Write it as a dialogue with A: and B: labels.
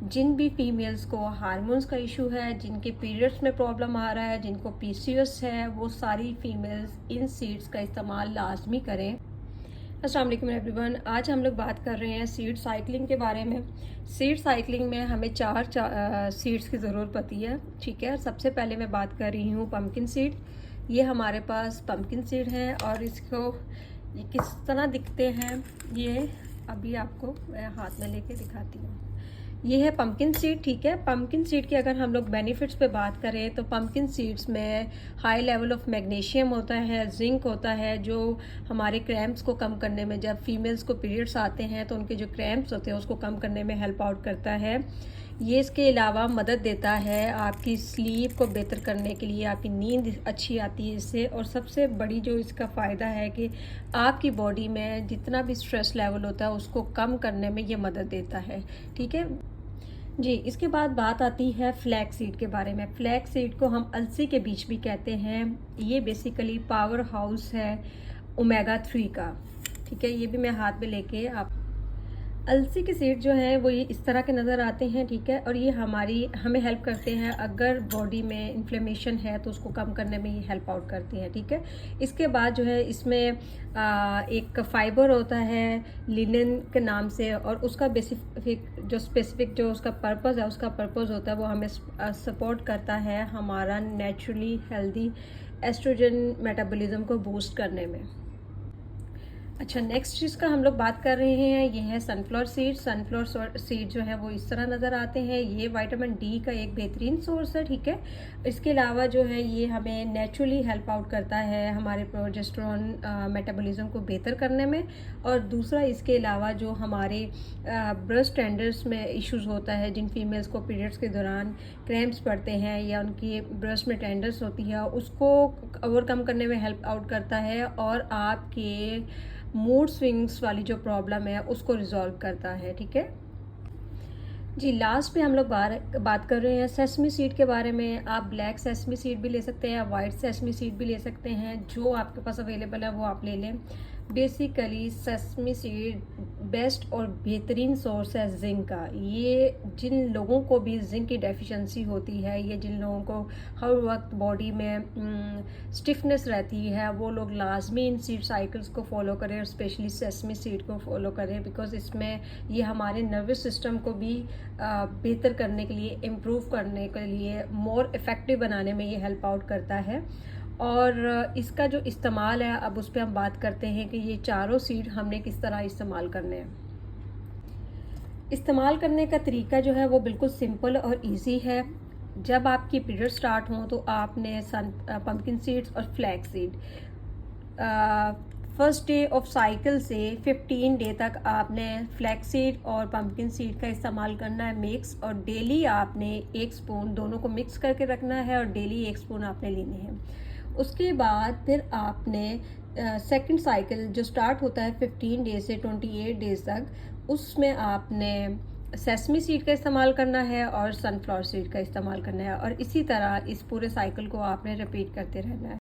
A: जिन भी फीमेल्स को हार्मोन्स का इशू है, जिनके पीरियड्स में प्रॉब्लम आ रहा है, जिनको पीसीओएस है, वो सारी फीमेल्स इन सीड्स का इस्तेमाल लाजमी करें। अस्सलाम वालेकुम एवरीवन, आज हम लोग बात कर रहे हैं सीड साइकिलिंग के बारे में। सीड साइकिलिंग में हमें चार सीड्स की ज़रूरत पड़ती है, ठीक है। सबसे पहले मैं बात कर रही हूँ पम्पकिन सीड। ये हमारे पास पम्पकिन सीड है और इसको ये किस तरह दिखते हैं ये अभी आपको मैं हाथ में लेके दिखाती हूँ। ये है पम्पकिन सीड, ठीक है। पम्पकिन सीड के अगर हम लोग बेनिफिट्स पे बात करें तो पम्पकिन सीड्स में हाई लेवल ऑफ मैग्नीशियम होता है, जिंक होता है, जो हमारे क्रैम्प्स को कम करने में, जब फीमेल्स को पीरियड्स आते हैं तो उनके जो क्रैम्प्स होते हैं उसको कम करने में हेल्प आउट करता है। ये इसके अलावा मदद देता है आपकी स्लीप को बेहतर करने के लिए, आपकी नींद अच्छी आती है इससे। और सबसे बड़ी जो इसका फ़ायदा है कि आपकी बॉडी में जितना भी स्ट्रेस लेवल होता है उसको कम करने में ये मदद देता है, ठीक है जी। इसके बाद बात आती है फ्लैक्स सीड के बारे में। फ्लैक्स सीड को हम अलसी के बीज भी कहते हैं। ये बेसिकली पावर हाउस है ओमेगा 3 का, ठीक है। ये भी मैं हाथ में लेके आप अलसी के सीड जो है वो ये इस तरह के नज़र आते हैं, ठीक है। और ये हमें हेल्प करते हैं, अगर बॉडी में इन्फ्लेमेशन है तो उसको कम करने में ये हेल्प आउट करती हैं, ठीक है। इसके बाद जो है इसमें एक फाइबर होता है लिनन के नाम से, और उसका स्पेसिफिक जो उसका पर्पज़ है, उसका पर्पज़ होता है वो हमें सपोर्ट करता है हमारा नेचुरली हेल्दी एस्ट्रोजन मेटाबॉलिज्म को बूस्ट करने में। अच्छा, नेक्स्ट चीज़ का हम लोग बात कर रहे हैं, ये है सनफ्लावर सीड। सनफ्लावर सीड जो है वो इस तरह नज़र आते हैं। ये विटामिन डी का एक बेहतरीन सोर्स है, ठीक है। इसके अलावा जो है ये हमें नेचुरली हेल्प आउट करता है हमारे प्रोजेस्टेरोन मेटाबॉलिज्म को बेहतर करने में। और दूसरा, इसके अलावा जो हमारे ब्रेस्ट टेंडर्स में इश्यूज़ होता है, जिन फीमेल्स को पीरियड्स के दौरान क्रैम्प्स पड़ते हैं या उनकी ब्रेस्ट में टेंडर्स होती है, उसको ओवरकम करने में हेल्प आउट करता है और आपके मूड स्विंग्स वाली जो प्रॉब्लम है उसको रिजॉल्व करता है, ठीक है जी। लास्ट पे हम लोग बात कर रहे हैं सेसमी सीड के बारे में। आप ब्लैक सेसमी सीड भी ले सकते हैं, वाइट सेसमी सीड भी ले सकते हैं, जो आपके पास अवेलेबल है वो आप ले लें। बेसिकली सेसमी सीड बेस्ट और बेहतरीन सोर्स है जिंक का। ये जिन लोगों को भी जिंक की डेफिशिएंसी होती है, ये जिन लोगों को हर वक्त बॉडी में स्टिफनेस रहती है, वो लोग लाजमी इन सीड साइकिल्स को फॉलो करें और स्पेशली सेसमी सीड को फॉलो करें, बिकॉज इसमें ये हमारे नर्वस सिस्टम को भी बेहतर करने के लिए, इम्प्रूव करने के लिए, मोर इफ़ेक्टिव बनाने में ये हेल्प आउट करता है। और इसका जो इस्तेमाल है, अब उस पर हम बात करते हैं कि ये चारों सीड हमने किस तरह इस्तेमाल करने हैं। इस्तेमाल करने का तरीका जो है वो बिल्कुल सिंपल और इजी है। जब आपकी पीरियड स्टार्ट हो तो आपने पम्पकिन सीड्स और flax seed first day of cycle से 15 डे तक आपने फ्लैक्स सीड और पम्पकिन सीड का इस्तेमाल करना है मिक्स, और डेली आपने 1 स्पून दोनों को मिक्स करके रखना है और डेली 1 स्पून आपने लेने हैं। उसके बाद फिर आपने सेकंड साइकिल जो स्टार्ट होता है 15 डे से 28 डेज तक, उसमें आपने सेसमी सीड का इस्तेमाल करना है और सनफ्लावर सीड का इस्तेमाल करना है, और इसी तरह इस पूरे साइकिल को आपने रिपीट करते रहना है।